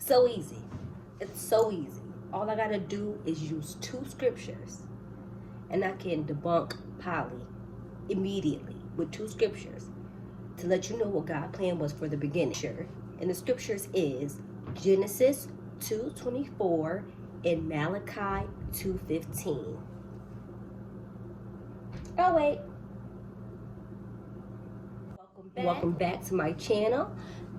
So easy. It's so easy. All I gotta do is use two scriptures and I can debunk poly immediately with two scriptures to let you know what God's plan was for the beginning. And the scriptures is Genesis 2:24 and Malachi 2:15. Oh wait. Welcome back to my channel.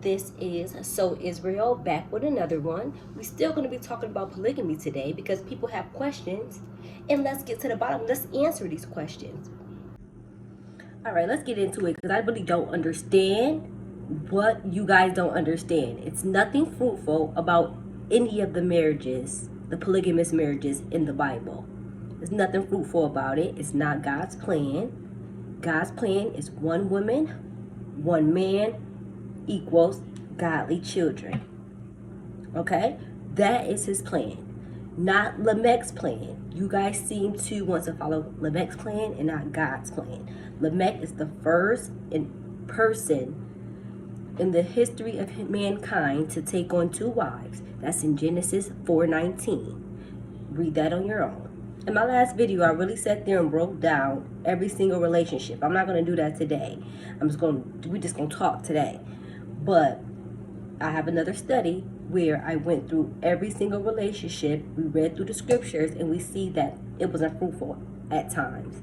This is So Israel, back with another one. We're still going to be talking about polygamy today because people have questions. And let's get to the bottom. Let's answer these questions. All right, let's get into it because I really don't understand what you guys don't understand. It's nothing fruitful about any of the marriages, the polygamous marriages in the Bible. There's nothing fruitful about it. It's not God's plan. God's plan is one woman, one man equals godly children. Okay? That is his plan. Not Lamech's plan. You guys seem to want to follow Lamech's plan and not God's plan. Lamech is the first person in the history of mankind to take on two wives. That's in Genesis 4:19. Read that on your own. In my last video, I really sat there and broke down every single relationship. I'm not going to do that today. We're just going to talk today. But I have another study where I went through every single relationship. We read through the scriptures and we see that it was unfruitful at times.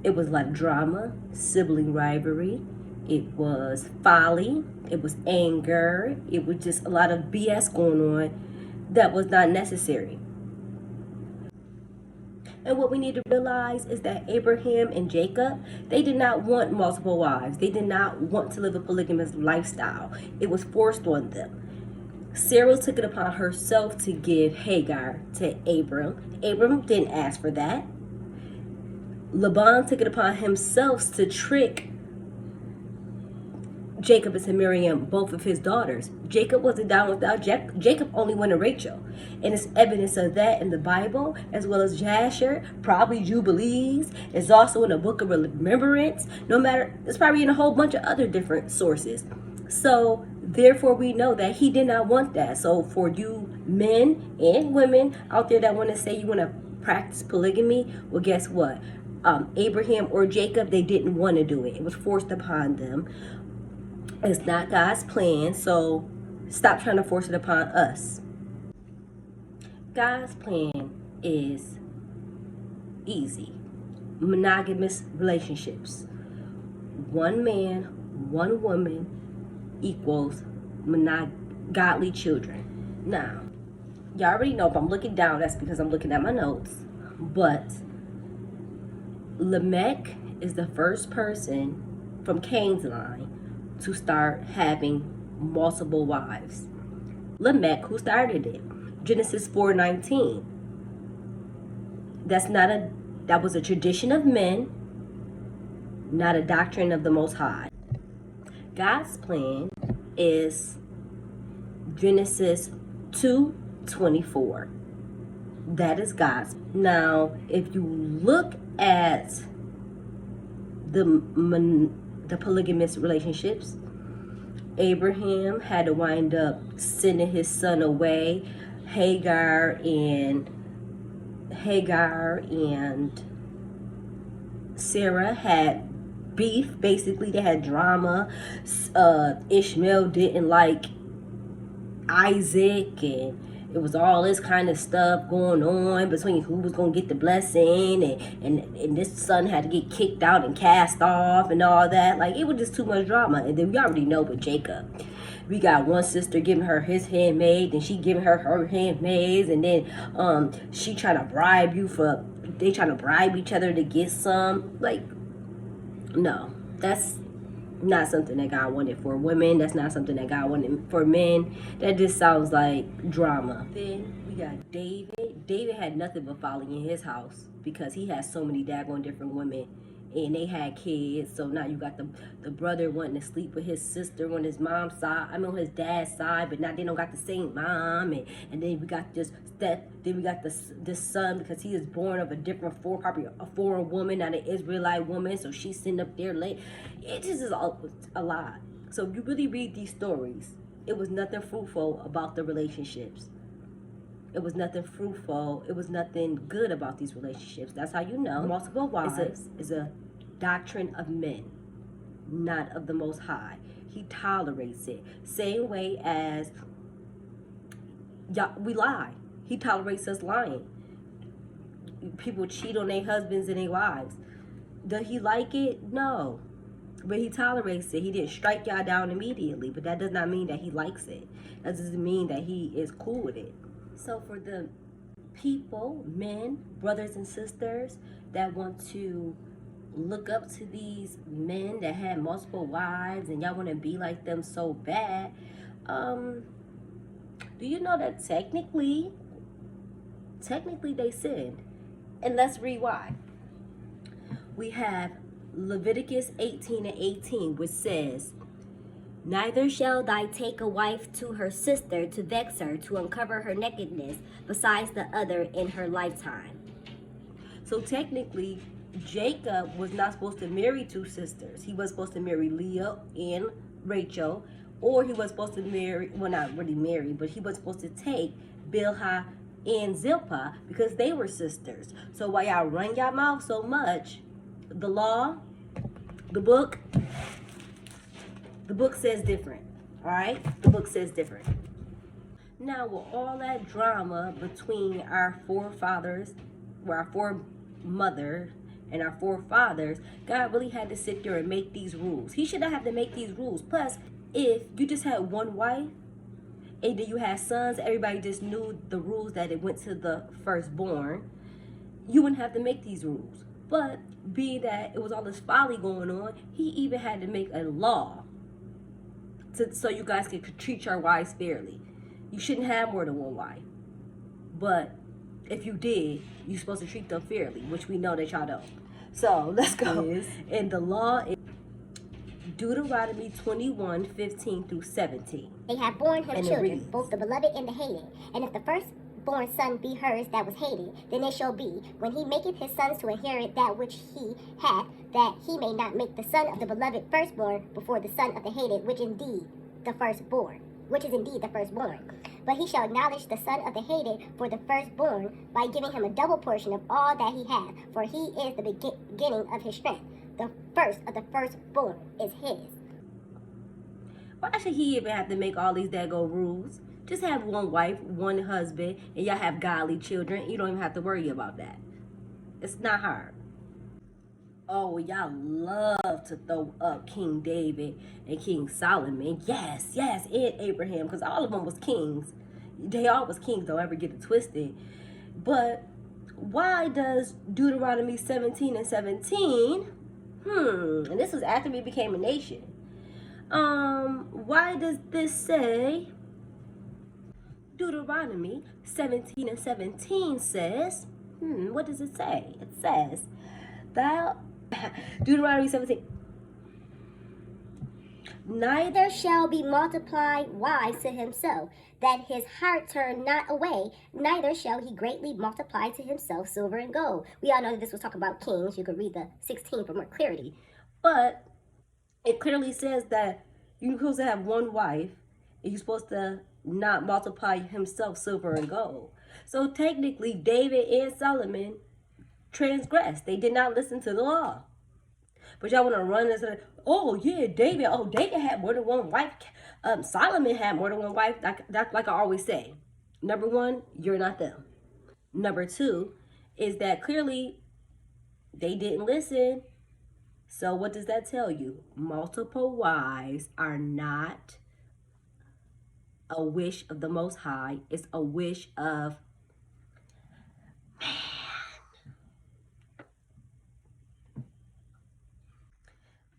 It was like drama, sibling rivalry. It was folly. It was anger. It was just a lot of BS going on that was not necessary. And what we need to realize is that Abraham and Jacob, they did not want multiple wives. They did not want to live a polygamous lifestyle. It was forced on them. Sarah took it upon herself to give Hagar to Abram. Abram didn't ask for that. Laban took it upon himself to trick Jacob into marrying both of his daughters. Jacob wasn't down without Jacob only wanted Rachel. And it's evidence of that in the Bible, as well as Jasher, probably Jubilees. It's also in the book of remembrance. No matter, it's probably in a whole bunch of other different sources. So therefore we know that he did not want that. So for you men and women out there that want to say you want to practice polygamy, well, guess what? Abraham or Jacob, they didn't want to do it. It was forced upon them. It's not God's plan, so stop trying to force it upon us. God's plan is easy. Monogamous relationships. One man, one woman equals godly children. Now, y'all already know if I'm looking down, that's because I'm looking at my notes. But Lamech is the first person from Cain's line to start having multiple wives. Lamech, who started it? Genesis 4:19. That was a tradition of men, not a doctrine of the Most High. God's plan is Genesis 2:24. That is God's. Now, if you look at the polygamous relationships, Abraham had to wind up sending his son away. Hagar and Sarah had beef. Basically, they had drama. Ishmael didn't like Isaac, and it was all this kind of stuff going on between who was going to get the blessing, and this son had to get kicked out and cast off and all that. Like, it was just too much drama. And then we already know with Jacob. We got one sister giving her his handmaid, and she giving her handmaids, and then she trying to bribe you they trying to bribe each other to get some. Like, no, that's not something that God wanted for women. That's not something that God wanted for men. That just sounds like drama. Then we got David. David had nothing but folly in his house because he had so many daggone different women and they had kids. So now you got the brother wanting to sleep with his sister on his mom's side. I mean on his dad's side, but now they don't got the same mom. And then we got this son because he is born of a different probably a foreign woman, not an Israelite woman. So she's sitting up there late. It just is a lot. So if you really read these stories, it was nothing fruitful about the relationships. It was nothing fruitful. It was nothing good about these relationships. That's how you know multiple wives is a doctrine of men, not of the Most High. He tolerates it. Same way as we lie. He tolerates us lying. People cheat on their husbands and their wives. Does he like it? No. But he tolerates it. He didn't strike y'all down immediately, but that does not mean that he likes it. That doesn't mean that he is cool with it. So for the people, men, brothers and sisters that want to look up to these men that had multiple wives and y'all want to be like them so bad, do you know that technically they sinned? And let's read why. We have Leviticus 18:18, which says, "Neither shall thy take a wife to her sister to vex her, to uncover her nakedness, besides the other in her lifetime." So technically, Jacob was not supposed to marry two sisters. He was supposed to marry Leah and Rachel, or he was supposed to marry, well, not really marry, but he was supposed to take Bilhah and Zilpah because they were sisters. So while y'all run your mouth so much, the law, the book says different. All right? The book says different. Now, with all that drama between our forefathers, our foremother and our forefathers, God really had to sit there and make these rules. He shouldn't have to make these rules. Plus, if you just had one wife and then you had sons, everybody just knew the rules that it went to the firstborn, you wouldn't have to make these rules. But being that it was all this folly going on, he even had to make a law so you guys could treat your wives fairly. You shouldn't have more than one wife. But if you did, you're supposed to treat them fairly, which we know that y'all don't. So let's go. And the law is Deuteronomy 21:15-17. They have borne him children, both the beloved and the hated. And if the firstborn son be hers that was hated, then it shall be, when he maketh his sons to inherit that which he hath, that he may not make the son of the beloved firstborn before the son of the hated, which is indeed the firstborn. But he shall acknowledge the son of the hated for the firstborn by giving him a double portion of all that he hath, for he is the beginning of his strength. The first of the firstborn is his. Why should he even have to make all these daggone rules? Just have one wife, one husband, and y'all have godly children. You don't even have to worry about that. It's not hard. Oh, y'all love to throw up King David and King Solomon. Yes, and Abraham, because all of them was kings. They all was kings, don't ever get it twisted. But why does Deuteronomy 17:17, and this was after we became a nation. Why does this say, Deuteronomy 17:17 says, what does it say? It says, Deuteronomy 17, neither shall be multiplied wives to himself, that his heart turn not away, neither shall he greatly multiply to himself silver and gold. We all know that this was talking about kings. You could read the 16 for more clarity. But it clearly says that you're supposed to have one wife, and you're supposed to not multiply himself silver and gold. So technically, David and Solomon transgressed. They did not listen to the law. But y'all want to run and say, David had more than one wife. Solomon had more than one wife. That's like I always say. Number one, you're not them. Number two is that clearly they didn't listen. So what does that tell you? Multiple wives are not a wish of the Most High. It's a wish of man.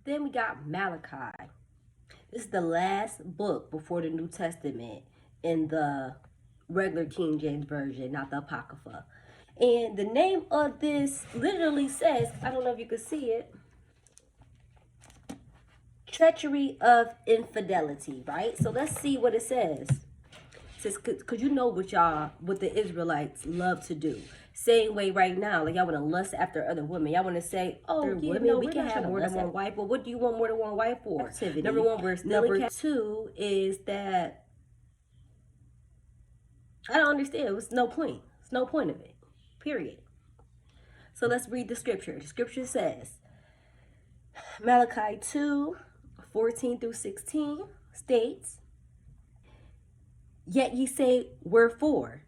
Then we got Malachi. This is the last book before the New Testament in the regular King James Version, not the Apocrypha. And the name of this literally says, I don't know if you can see it, treachery of infidelity, right? So let's see what it says. Says, cause you know what the Israelites love to do. Same way right now, like y'all want to lust after other women. Y'all want to say, oh, yeah, women, no, we can have more than one wife. Well, what do you want more than one wife for? Activity. Number one, we're still Number two is that I don't understand. It's no point. It's no point of it. Period. So let's read the scripture. The scripture says, Malachi 2:14-16 states, yet ye say, wherefore?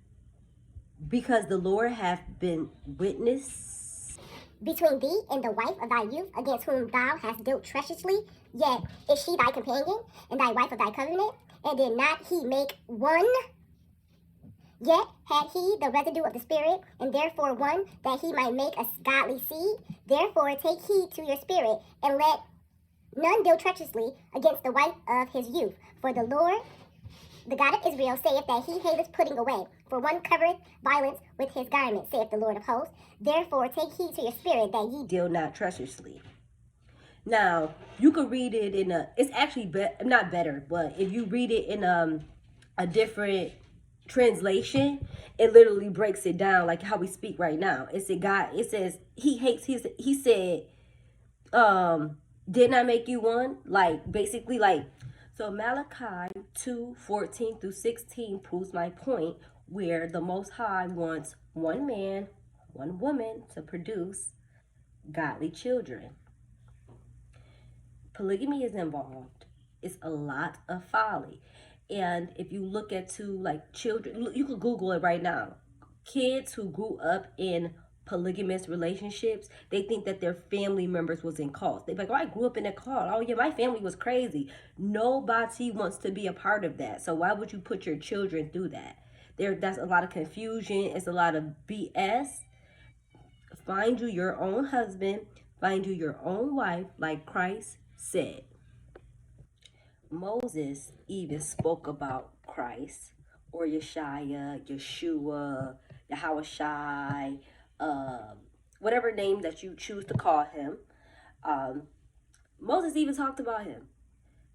Because the Lord hath been witness between thee and the wife of thy youth, against whom thou hast dealt treacherously, yet is she thy companion, and thy wife of thy covenant, and did not he make one? Yet had he the residue of the Spirit, and therefore one, that he might make a godly seed. Therefore take heed to your spirit, and let none deal treacherously against the wife of his youth. For the Lord, the God of Israel, saith that he hateth putting away. For one covereth violence with his garment, saith the Lord of hosts. Therefore take heed to your spirit, that ye deal not treacherously. Now, you could read it in it's actually not better, but if you read it in a different translation, it literally breaks it down like how we speak right now. It says he said, didn't I make you one? Like, basically, like, so Malachi 2:14-16 proves my point, where the Most High wants one man, one woman to produce godly children. Polygamy is involved. It's a lot of folly. And if you look at like children, you could Google it right now. Kids who grew up in polygamous relationships, they think that their family members was in cults. They're like, oh, I grew up in a cult. Oh yeah, my family was crazy. Nobody wants to be a part of that. So why would you put your children through that? That's a lot of confusion. It's a lot of BS. Find you your own husband. Find you your own wife, like Christ said. Moses even spoke about Christ, or Yeshua, Yahushai, whatever name that you choose to call him. Moses even talked about him.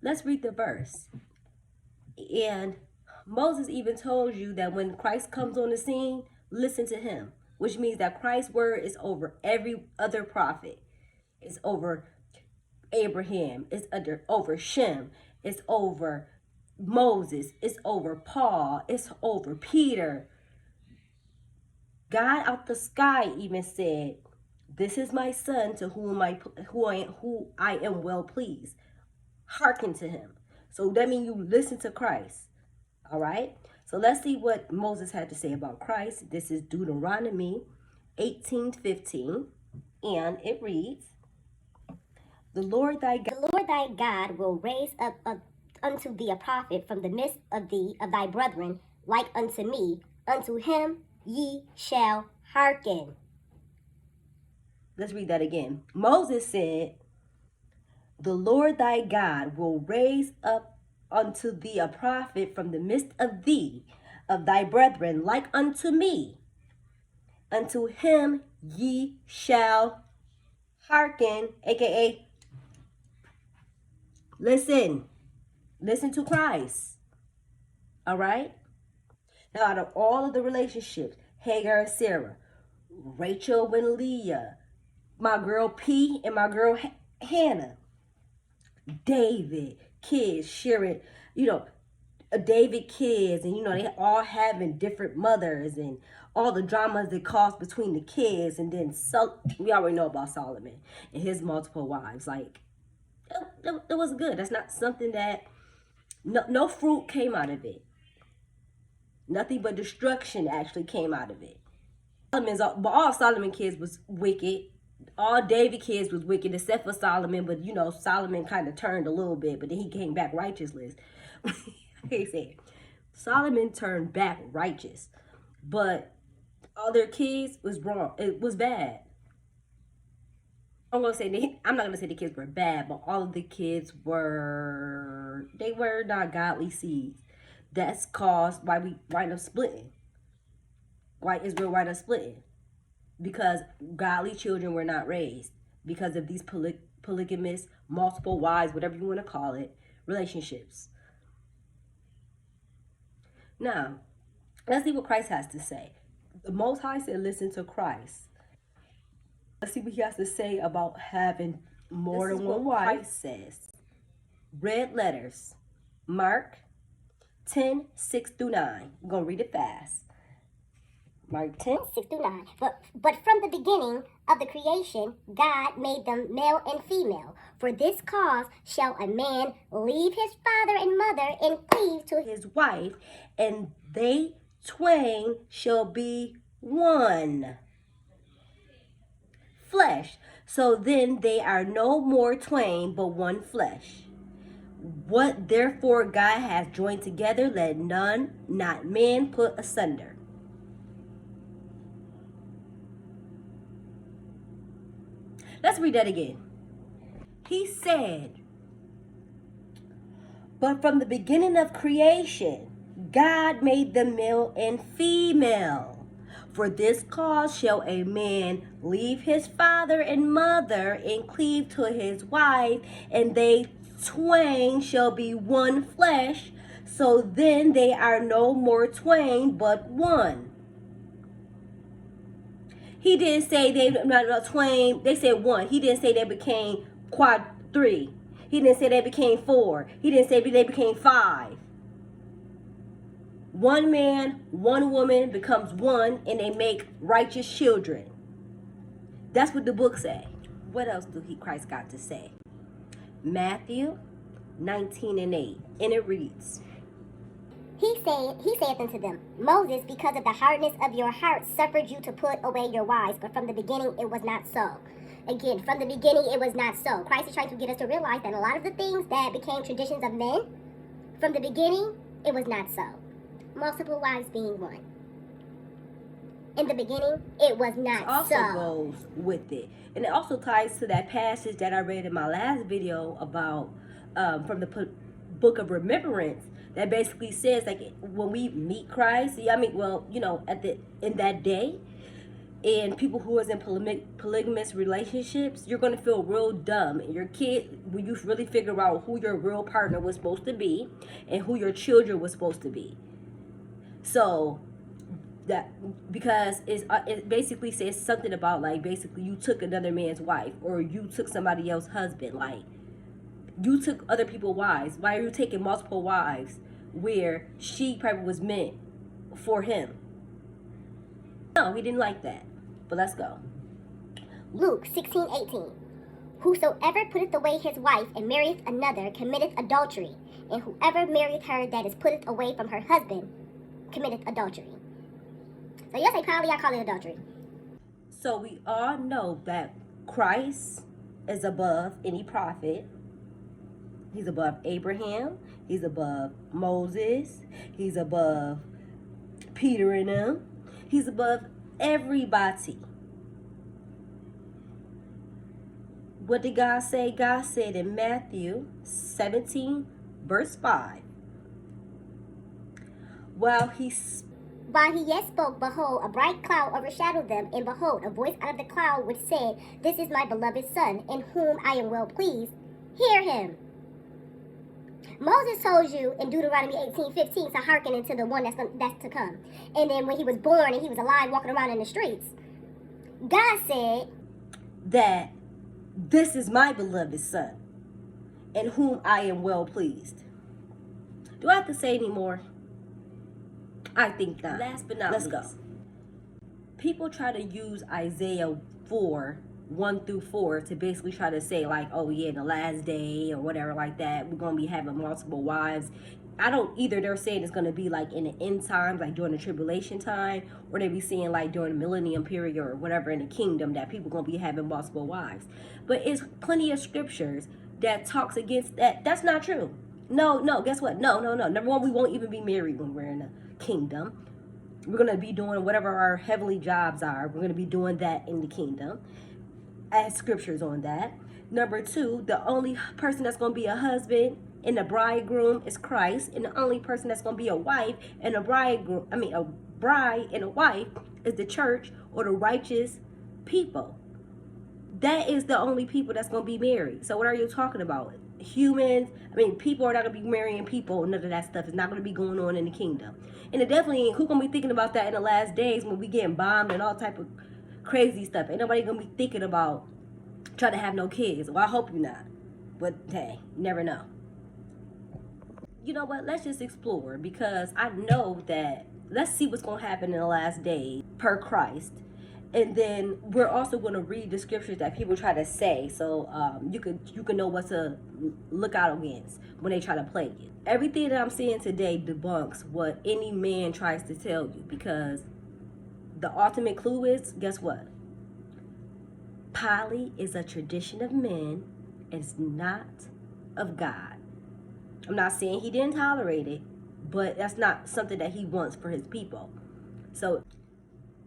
Let's read the verse. And Moses even told you that when Christ comes on the scene, listen to him, which means that Christ's word is over every other prophet. It's over Abraham. It's over Shem. It's over Moses. It's over Paul. It's over Peter. God out the sky even said, this is my son to whom I am well pleased. Hearken to him. So that means you listen to Christ. All right. So let's see what Moses had to say about Christ. This is Deuteronomy 18:15. And it reads, The Lord thy God will raise up unto thee a prophet from the midst of thee, of thy brethren, like unto me. Unto him ye shall hearken. Let's read that again. Moses said, the Lord thy God will raise up unto thee a prophet from the midst of thee, of thy brethren, like unto me. Unto him ye shall hearken, aka listen to Christ. All right. Now, out of all of the relationships, Hagar and Sarah, Rachel and Leah, my girl P and my girl Hannah, David kids sharing, David kids, and they all having different mothers, and all the dramas that caused between the kids, and then we already know about Solomon and his multiple wives. Like, it was good. That's not something that no fruit came out of it. Nothing but destruction actually came out of it. All Solomon kids was wicked. All David kids was wicked except for Solomon, but Solomon kind of turned a little bit, but then he came back righteousness. He said Solomon turned back righteous, but all their kids was wrong. It was bad. I'm not gonna say the kids were bad, but all of the kids were not godly seeds. That's caused why we wind up splitting. Why Israel wind up splitting? Because godly children were not raised because of these polygamous, multiple wives, whatever you want to call it, relationships. Now, let's see what Christ has to say. The Most High said, listen to Christ. Let's see what he has to say about having more than one wife. Christ says, red letters, Mark 10, 6 through 9. I'm going to read it fast. Mark 10, 6 through 9. But from the beginning of the creation, God made them male and female. For this cause shall a man leave his father and mother and cleave to his wife, and they twain shall be one flesh. So then they are no more twain, but one flesh. What therefore God hath joined together, let none, not man, put asunder. Let's read that again. He said, but from the beginning of creation, God made them male and female. For this cause shall a man leave his father and mother and cleave to his wife, and they twain shall be one flesh. So then they are no more twain, but one. He didn't say they not twain. They said one. He didn't say they became quad 3. He didn't say they became 4. He didn't say they became 5. One man, one woman becomes one, and they make righteous children. That's what the book say. What else do Christ got to say? Matthew 19 and 8. And it reads, He saith unto them, Moses, because of the hardness of your heart, suffered you to put away your wives, but from the beginning it was not so. Again, from the beginning it was not so. Christ is trying to get us to realize that a lot of the things that became traditions of men, from the beginning, it was not so. Multiple wives being one. In the beginning, it was not so. It also goes with it. And it also ties to that passage that I read in my last video about from the book of remembrance, that basically says, like, when we meet Christ, in that day, and people who is in polygamous relationships, you're going to feel real dumb. And your kid, when you really figure out who your real partner was supposed to be and who your children was supposed to be. So that, because it basically says something about, like, basically you took another man's wife, or you took somebody else's husband. Like, you took other people's wives. Why are you taking multiple wives where she probably was meant for him? No, he didn't like that. But let's go. Luke 16:18. Whosoever putteth away his wife and marrieth another committeth adultery, and whoever marrieth her that is putteth away from her husband committeth adultery. So yes, probably I call it adultery. So we all know that Christ is above any prophet. He's above Abraham. He's above Moses. He's above Peter and them. He's above everybody. What did God say? God said in Matthew 17, verse 5. While he yet spoke, behold, a bright cloud overshadowed them, and behold, a voice out of the cloud which said, This is my beloved Son, in whom I am well pleased. Hear him. Moses told you in Deuteronomy 18:15 to hearken into the one that's to come. And then when he was born and he was alive walking around in the streets, God said that this is my beloved Son, in whom I am well pleased. Do I have to say any more? I think not. Last but not least, let's go. People try to use Isaiah 4, 1 through 4 to basically try to say, like, oh yeah, in the last day or whatever like that, we're going to be having multiple wives. Either they're saying it's going to be like in the end times, like during the tribulation time, or they be saying like during the millennium period or whatever in the kingdom that people going to be having multiple wives. But it's plenty of scriptures that talks against that. That's not true. No, guess what? No. Number one, we won't even be married when we're in the kingdom. We're going to be doing whatever our heavenly jobs are. We're going to be doing that in the kingdom. As scriptures on that. Number two, the only person that's going to be a husband and a bridegroom is Christ, and the only person that's going to be a wife and a bride and a wife is the church or the righteous people. That is the only people that's going to be married. So what are you talking about? humans, people are not going to be marrying people. None of that stuff is not going to be going on in the kingdom. And it definitely ain't. Who going to be thinking about that in the last days when we getting bombed and all type of crazy stuff? Ain't nobody going to be thinking about trying to have no kids. Well, I hope you're not. But hey, you never know. You know what? Let's just explore, because I know that, let's see what's going to happen in the last days per Christ. And then we're also going to read the scriptures that people try to say, so you can know what to look out against when they try to play you. Everything that I'm saying today debunks what any man tries to tell you, because the ultimate clue is, guess what? Poly is a tradition of men, and it's not of God. I'm not saying he didn't tolerate it, but that's not something that he wants for his people. So,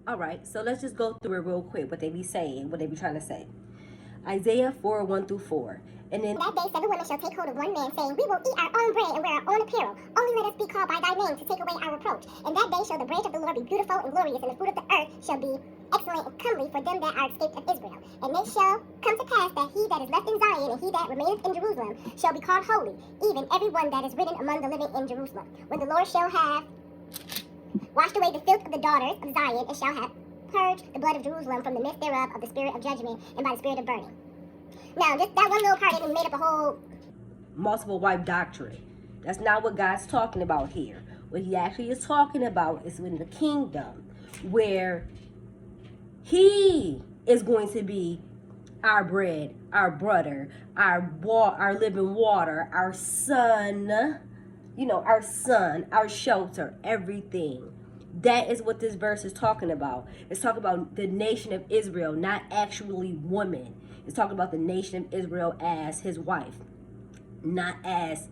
all right, so let's just go through it real quick, what they be saying, what they be trying to say. Isaiah 4:1-4. And then that day 7 women shall take hold of one man, saying, we will eat our own bread and wear our own apparel. Only let us be called by thy name to take away our reproach. And that day shall the branch of the Lord be beautiful and glorious, and the fruit of the earth shall be excellent and comely for them that are escaped of Israel. And it shall come to pass that he that is left in Zion and he that remaineth in Jerusalem shall be called holy, even every one that is written among the living in Jerusalem. When the Lord shall have washed away the filth of the daughters of Zion, and shall have purged the blood of Jerusalem from the midst thereof of the spirit of judgment and by the spirit of burning. Now, just that one little part, it made up a whole multiple wife doctrine. That's not what God's talking about here. What he actually is talking about is in the kingdom, where he is going to be our bread, our butter, our living water, our son, our shelter, everything. That is what this verse is talking about. It's talking about the nation of Israel, not actually women. It's talking about the nation of Israel as his wife, not as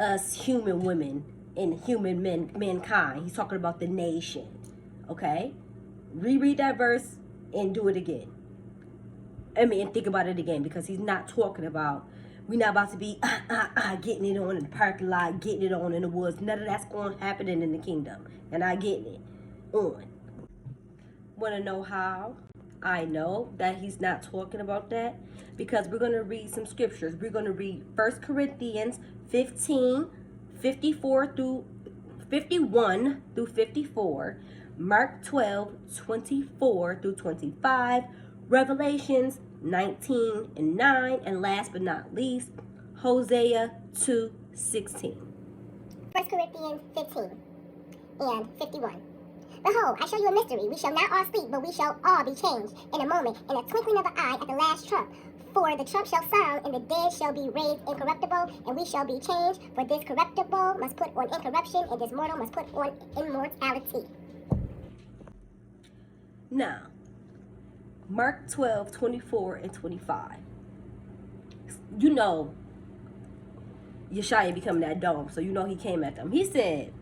us human women and human mankind. He's talking about the nation. Okay? Reread that verse and do it again. And think about it again, because he's not talking about, we're not about to be getting it on in the parking lot, getting it on in the woods. None of that's going to happen in the kingdom. And I getting it on. Want to know how? I know that he's not talking about that, because we're going to read some scriptures. We're going to read 1 Corinthians 15, 51 through 54, Mark 12, 24 through 25, Revelations 19:9, and last but not least, Hosea 2:16. 1 Corinthians 15 and 51. Behold, I show you a mystery. We shall not all sleep, but we shall all be changed in a moment, in a twinkling of an eye, at the last trump. For the trump shall sound, and the dead shall be raised incorruptible, and we shall be changed. For this corruptible must put on incorruption, and this mortal must put on immortality. Now, Mark 12, 24 and 25. You know, Yeshaya becoming that dome, so you know he came at them. He said,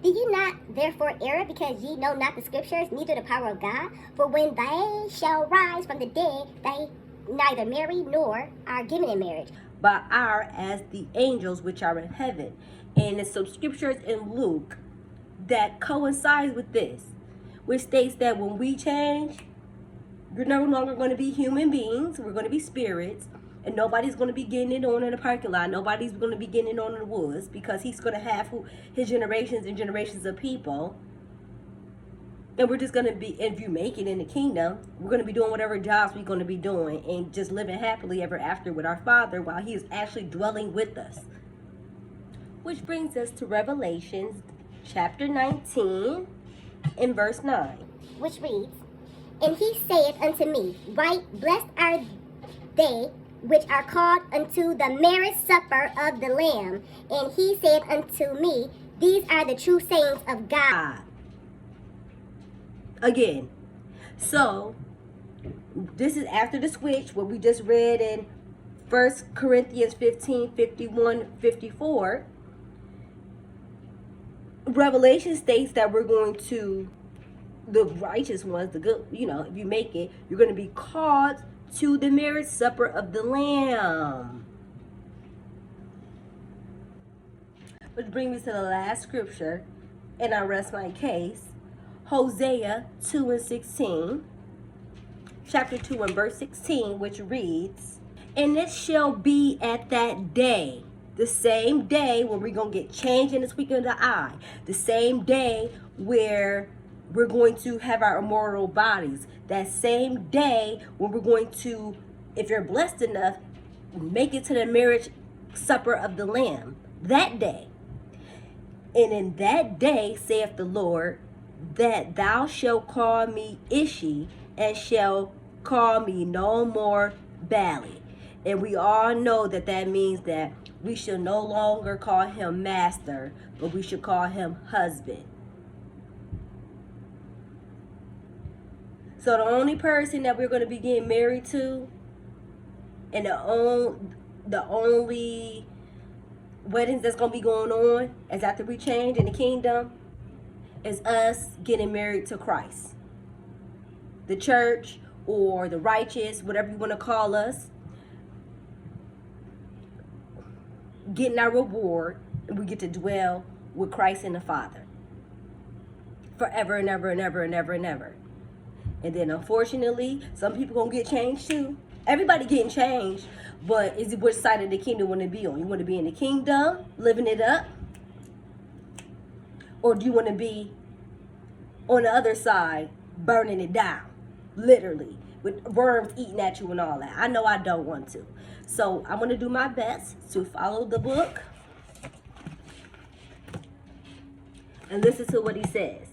do you not therefore err, because ye know not the scriptures, neither the power of God? For when they shall rise from the dead, they neither marry nor are given in marriage, but are as the angels which are in heaven. And there's some scriptures in Luke that coincides with this, which states that when we change, we're no longer going to be human beings. We're going to be spirits. And nobody's going to be getting it on in the parking lot. Nobody's going to be getting it on in the woods, because he's going to have his generations and generations of people. And we're just going to be, if you make it in the kingdom, we're going to be doing whatever jobs we're going to be doing and just living happily ever after with our Father while he is actually dwelling with us. Which brings us to Revelations chapter 19 and verse 9. Which reads, and he saith unto me, right, blessed are they which are called unto the marriage supper of the Lamb. And he said unto me, these are the true sayings of God. Again, so this is after the switch, what we just read in 1 Corinthians 15, 51, 54. Revelation states that we're going to, the righteous ones, the good, if you make it, you're going to be called to the marriage supper of the Lamb. Which brings me to the last scripture, and I rest my case. Hosea 2:16, chapter 2 and verse 16, which reads, And it shall be at that day, the same day where we're going to get changed in the twinkling of the eye, the same day where we're going to have our immortal bodies, that same day when we're going to, if you're blessed enough, make it to the marriage supper of the Lamb, that day. And in that day, saith the Lord, that thou shalt call me Ishi, and shall call me no more Bali. And we all know that that means that we should no longer call him master, but we should call him husband. So the only person that we're going to be getting married to, and the only weddings that's going to be going on is after we change in the kingdom, is us getting married to Christ. The church, or the righteous, whatever you want to call us, getting our reward, and we get to dwell with Christ and the Father forever and ever and ever and ever and ever. And then unfortunately, some people gonna get changed too. Everybody getting changed, but is it which side of the kingdom you want to be on? You want to be in the kingdom, living it up? Or do you want to be on the other side, burning it down, literally, with worms eating at you and all that? I know I don't want to. So I'm going to do my best to follow the book and listen to what he says.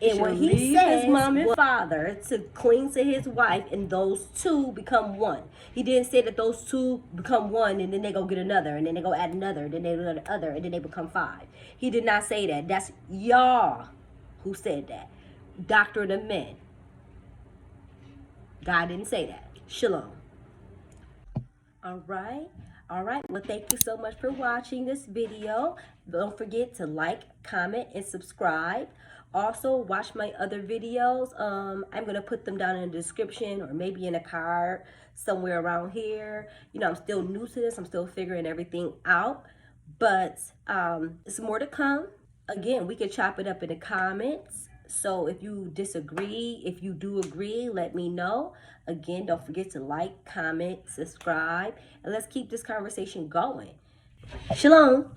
And when he says his mom and father to cling to his wife, and those two become one. He didn't say that those two become one and then they go get another, and then they go add another, and then they go another, and then they become 5. He did not say that. That's y'all who said that. Doctrine of men. God didn't say that. Shalom. All right. Well, thank you so much for watching this video. Don't forget to like, comment, and subscribe. Also, watch my other videos. I'm going to put them down in the description, or maybe in a card somewhere around here. You know, I'm still new to this. I'm still figuring everything out. But it's more to come. Again, we can chop it up in the comments. So if you disagree, if you do agree, let me know. Again, don't forget to like, comment, subscribe, and let's keep this conversation going. Shalom.